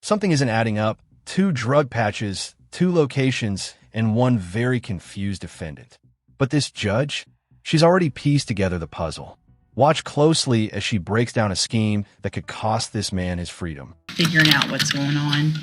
Something isn't adding up. 2 drug patches, 2 locations, and 1 very confused defendant. But this judge, she's already pieced together the puzzle. Watch closely as she breaks down a scheme that could cost this man his freedom. Figuring out what's going on.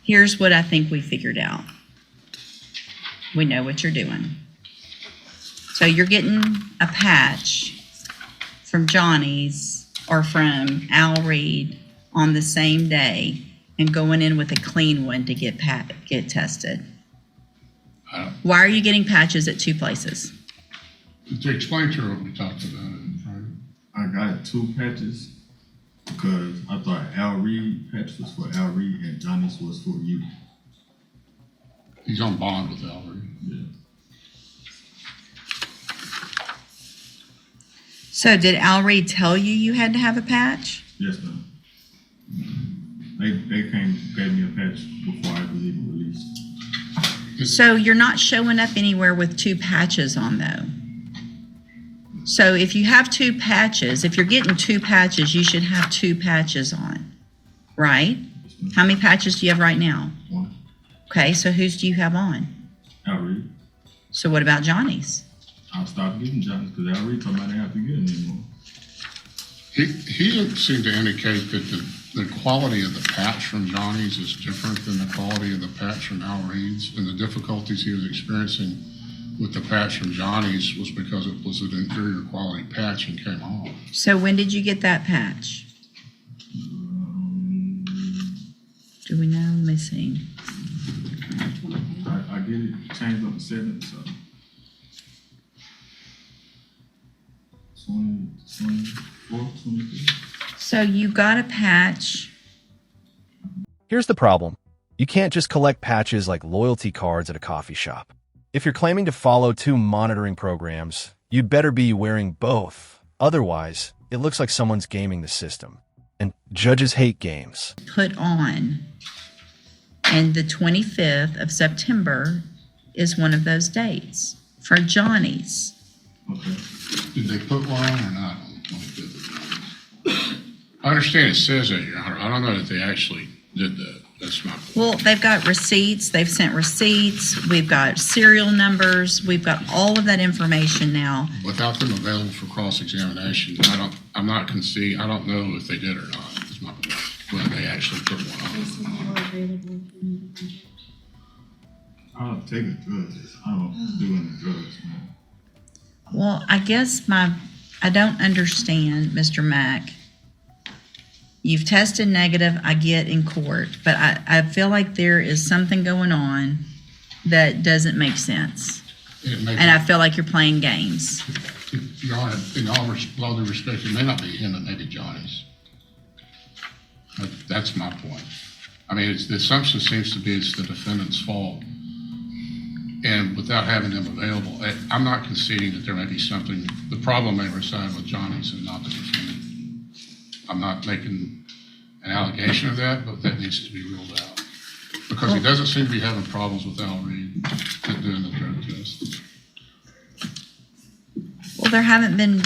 Here's what I think we figured out. We know what you're doing. So you're getting a patch from Johnny's or from Al Reed on the same day and going in with a clean one to get tested. Why are you getting patches at 2 places? To explain to her what we talked about in private. I got 2 patches because I thought Al Reed patch was for Al Reed and Johnny's was for you. He's on bond with Al Reed. Yeah. So did Al Reed tell you had to have a patch? Yes, ma'am. They gave me a patch before I was even released. So you're not showing up anywhere with 2 patches on though. So if you have 2 patches, if you're getting 2 patches, you should have 2 patches on, right? How many patches do you have right now? 1. Okay, so whose do you have on? Al Reed. So what about Johnny's? I stopped getting Johnny's because Al Reed told me I didn't have to get him anymore. He seemed to indicate that the quality of the patch from Johnny's is different than the quality of the patch from Al Reed's, and the difficulties he was experiencing with the patch from Johnny's was because it was an inferior quality patch and came off. So when did you get that patch? Do we know? Let me see. I get it changed on the 7th, so 24, 23. So you got a patch. Here's the problem. You can't just collect patches like loyalty cards at a coffee shop. If you're claiming to follow 2 monitoring programs, you'd better be wearing both. Otherwise, it looks like someone's gaming the system. And judges hate games. Put on. And the 25th of September is one of those dates for Johnny's. Okay. Did they put one on or not on the 25th of Johnny's? I understand it says that, Your Honor. I don't know that they actually did that. That's my point. Well, they've got receipts. They've sent receipts. We've got serial numbers. We've got all of that information now. Without them available for cross-examination, I'm not conceding, I don't know if they did or not, is my point, whether they actually put one on. I don't take the drugs. I don't do any drugs, man. Well, I guess I don't understand, Mr. Mack. You've tested negative, I get in court, but I feel like there is something going on that doesn't make sense. And I feel like you're playing games. Your Honor, in all due respect, it may not be him, it may be Johnny's. That's my point. I mean, the assumption seems to be it's the defendant's fault. And without having them available, I'm not conceding that there may be something, the problem may reside with Johnny's and not the defendant. I'm not making an allegation of that, but that needs to be ruled out. Because he doesn't seem to be having problems with Al Reed doing the drug test. Well, there haven't been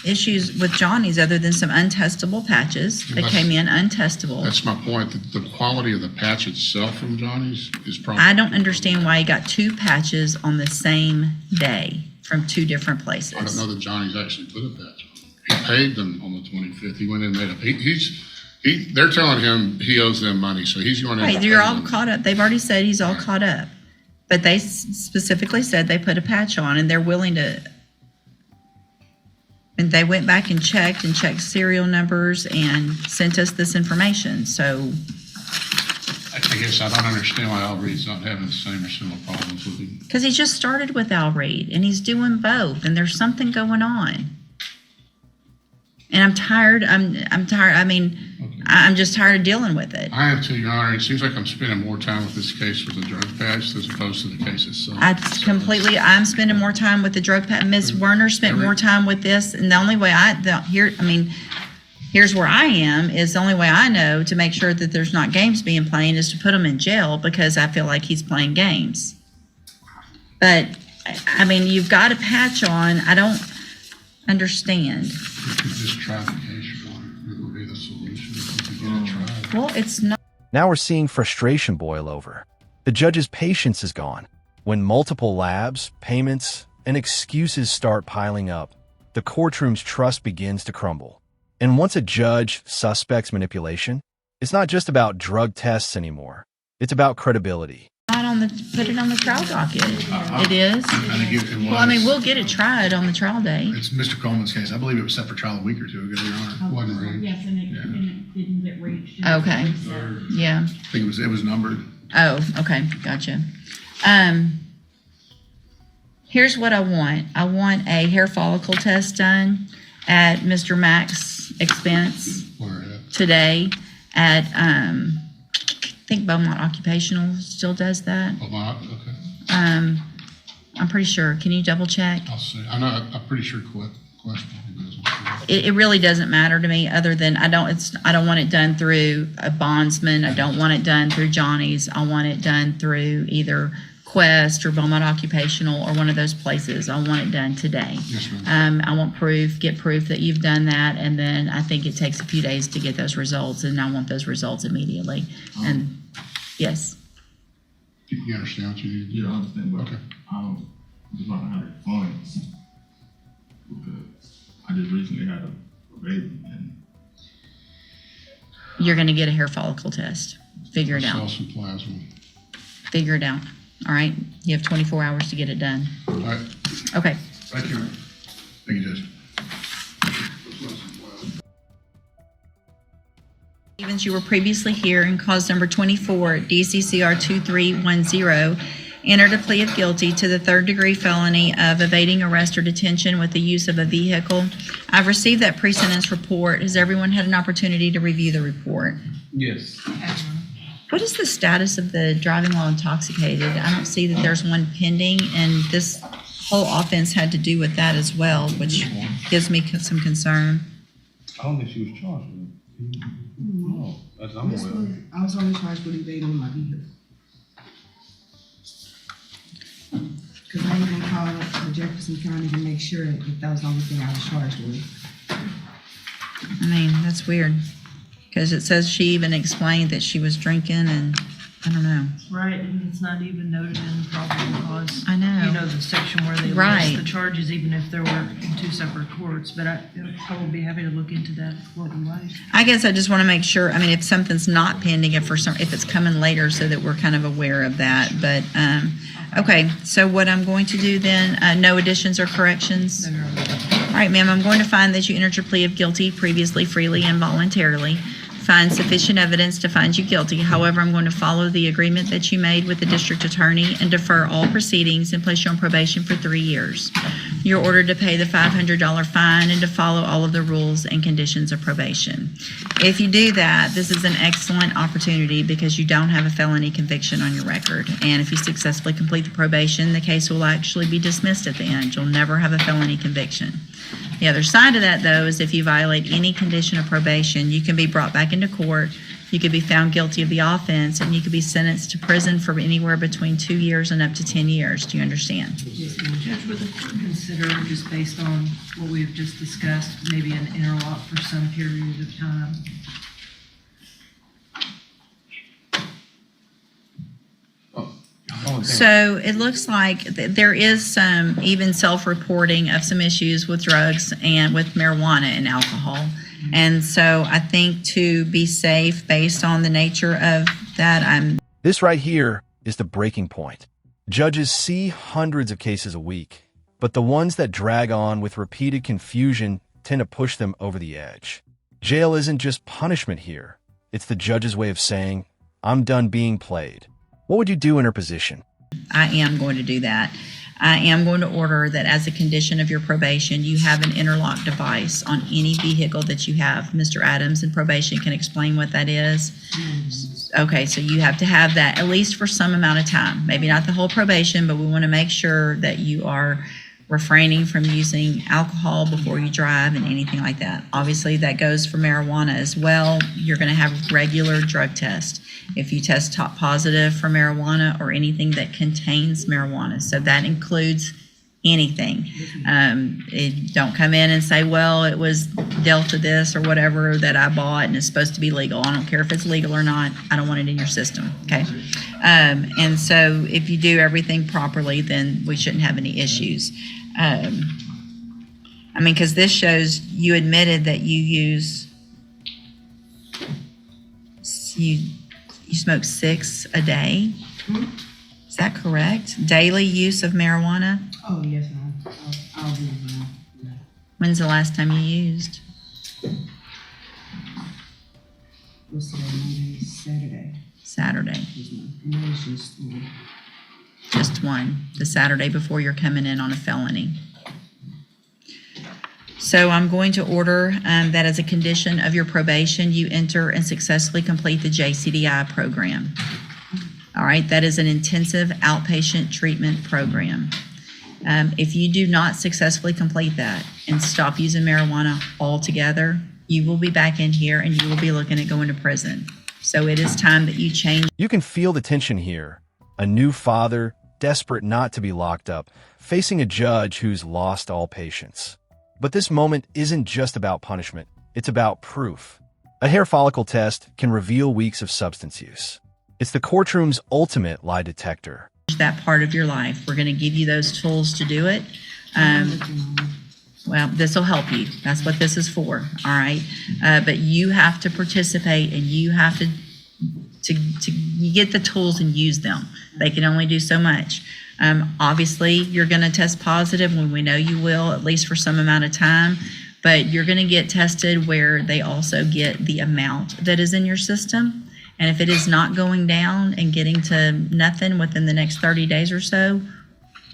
issues with Johnny's other than some untestable patches that came in untestable. That's my point. The quality of the patch itself from Johnny's is probably... I don't understand why he got 2 patches on the same day from 2 different places. I don't know that Johnny's actually put a patch on. He paid them on the 25th. He went in and made a... They're telling him he owes them money, so he's going in. Right, you're all caught up. They've already said he's all caught up. But they specifically said they put a patch on and they're willing to... And they went back and checked serial numbers and sent us this information. So I guess I don't understand why Al Reed's not having the same or similar problems with him. because he just started with Al Reed and he's doing both and there's something going on. And I'm tired. I'm tired. I mean, okay. I'm just tired of dealing with it. I am too, Your Honor. It seems like I'm spending more time with this case with the drug patch as opposed to the case itself. I'm spending more time with the drug patch. Ms. Werner spent more time with this. And the only way here's where I am, is the only way I know to make sure that there's not games being played is to put him in jail because I feel like he's playing games. But, I mean, you've got a patch on. I don't understand. You could just try the case, Your Honor. It would be the solution if you could get it tried. Well, it's not. Now we're seeing frustration boil over. The judge's patience is gone. When multiple labs, payments, and excuses start piling up, the courtroom's trust begins to crumble. And once a judge suspects manipulation, it's not just about drug tests anymore. It's about credibility. Not on the, put it on the trial docket. It is? I think it was. Well, I mean, we'll get it tried on the trial day. It's Mr. Coleman's case. I believe it was set for trial a week or two ago, Your Honor. Wasn't reached. Yes, and it didn't get reached. Okay. Yeah. I think it was numbered. Oh, okay, gotcha. Here's what I want. I want a hair follicle test done at Mr. Mack's expense Where at? today at, I think Beaumont Occupational still does that. Vermont, okay. I'm pretty sure. Can you double check? I'll see. I'm pretty sure Quest probably doesn't. It really doesn't matter to me other than I don't want it done through a bondsman. I don't want it done through Johnny's. I want it done through either Quest or Beaumont Occupational or one of those places. I want it done today. Yes, ma'am. I want get proof that you've done that, and then I think it takes a few days to get those results, and I want those results immediately. And yes, You understand what you need? Yeah, I understand, but Okay. I don't, just want to have the funds. Because I just recently had a baby and you're going to get a hair follicle test. Figure it Sell out. some plasma. Figure it out. All right. You have 24 hours to get it done. All right. Okay. Thank you. Thank you, Judge. Stevens, you were previously here in cause number 24, DCCR 2310, entered a plea of guilty to the third-degree felony of evading arrest or detention with the use of a vehicle. I've received that pre-sentence report. Has everyone had an opportunity to review the report? Yes. What is the status of the driving while intoxicated? I don't see that there's one pending, and this whole offense had to do with that as well, which gives me some concern. I don't think she was charged with it. No, that's I'm This aware was, of. I was only charged with evading my vehicle. Because I even called the Jefferson County to make sure that was the only thing I was charged with. I mean, that's weird, because it says she even explained that she was drinking, and I don't know. Right, and it's not even noted in the probable cause. I know. You know, the section where they Right. list the charges, even if there were in two separate courts, but I'll probably be happy to look into that for you like. I guess I just want to make sure, I mean, if something's not pending, if it's coming later, so that we're kind of aware of that, but, okay, so what I'm going to do then, no additions or corrections? All right, ma'am, I'm going to find that you entered your plea of guilty previously, freely, and voluntarily. Find sufficient evidence to find you guilty. However, I'm going to follow the agreement that you made with the district attorney and defer all proceedings and place you on probation for 3 years. You're ordered to pay the $500 fine and to follow all of the rules and conditions of probation. If you do that, this is an excellent opportunity because you don't have a felony conviction on your record. And if you successfully complete the probation, the case will actually be dismissed at the end. You'll never have a felony conviction. The other side of that, though, is if you violate any condition of probation, you can be brought back into court, you could be found guilty of the offense, and you could be sentenced to prison for anywhere between 2 years and up to 10 years. Do you understand? Judge, would the court consider, just based on what we've just discussed, maybe an interlock for some period of time? So it looks like there is some even self-reporting of some issues with drugs and with marijuana and alcohol. And so I think to be safe based on the nature of that, This right here is the breaking point. Judges see hundreds of cases a week, but the ones that drag on with repeated confusion tend to push them over the edge. Jail isn't just punishment here. It's the judge's way of saying, I'm done being played. What would you do in her position? I am going to do that. I am going to order that as a condition of your probation, you have an interlock device on any vehicle that you have. Mr. Adams in probation can explain what that is. Okay, so you have to have that at least for some amount of time. Maybe not the whole probation, but we want to make sure that you are refraining from using alcohol before you drive and anything like that. Obviously, that goes for marijuana as well. You're going to have regular drug tests if you test positive for marijuana or anything that contains marijuana. So that includes anything. Don't come in and say, well, it was Delta this or whatever that I bought and it's supposed to be legal. I don't care if it's legal or not. I don't want it in your system, okay? And so if you do everything properly, then we shouldn't have any issues. I mean, because this shows you admitted that you smoke 6 a day. Is that correct? Daily use of marijuana? Oh, yes, ma'am. I'll do that. Yeah. When's the last time you used? What's today, Monday, Saturday? Saturday. Yes, ma'am. And that was just, Just one. The Saturday before you're coming in on a felony. So I'm going to order that as a condition of your probation, you enter and successfully complete the JCDI program. All right, that is an intensive outpatient treatment program. If you do not successfully complete that and stop using marijuana altogether, you will be back in here and you will be looking at going to prison. So it is time that you change. You can feel the tension here. A new father, desperate not to be locked up, facing a judge who's lost all patience. But this moment isn't just about punishment, it's about proof. A hair follicle test can reveal weeks of substance use. It's the courtroom's ultimate lie detector. That part of your life. We're going to give you those tools to do it. Well, this will help you. That's what this is for. All right. But you have to participate and you have to you get the tools and use them. They can only do so much. Obviously, you're going to test positive when we know you will, at least for some amount of time. But you're going to get tested where they also get the amount that is in your system. And if it is not going down and getting to nothing within the next 30 days or so,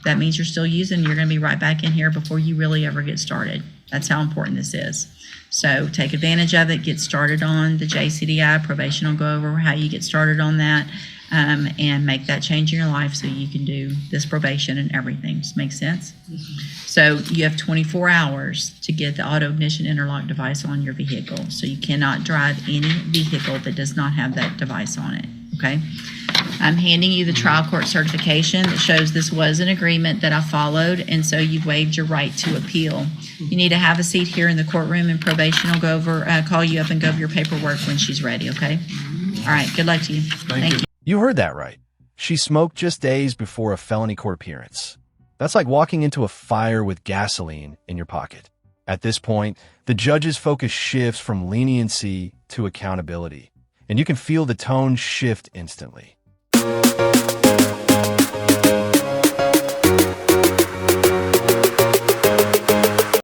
that means you're still using. You're going to be right back in here before you really ever get started. That's how important this is. So take advantage of it. Get started on the JCDI. Probation will go over how you get started on that and make that change in your life so you can do this probation and everything. Does that make sense? So you have 24 hours to get the auto ignition interlock device on your vehicle. So you cannot drive any vehicle that does not have that device on it, okay? I'm handing you the trial court certification that shows this was an agreement that I followed, and so you've waived your right to appeal. You need to have a seat here in the courtroom, and probation will go over, call you up and go over your paperwork when she's ready, okay? All right, good luck to you. Thank you. You heard that right. She smoked just days before a felony court appearance. That's like walking into a fire with gasoline in your pocket. At this point, the judge's focus shifts from leniency to accountability, and you can feel the tone shift instantly.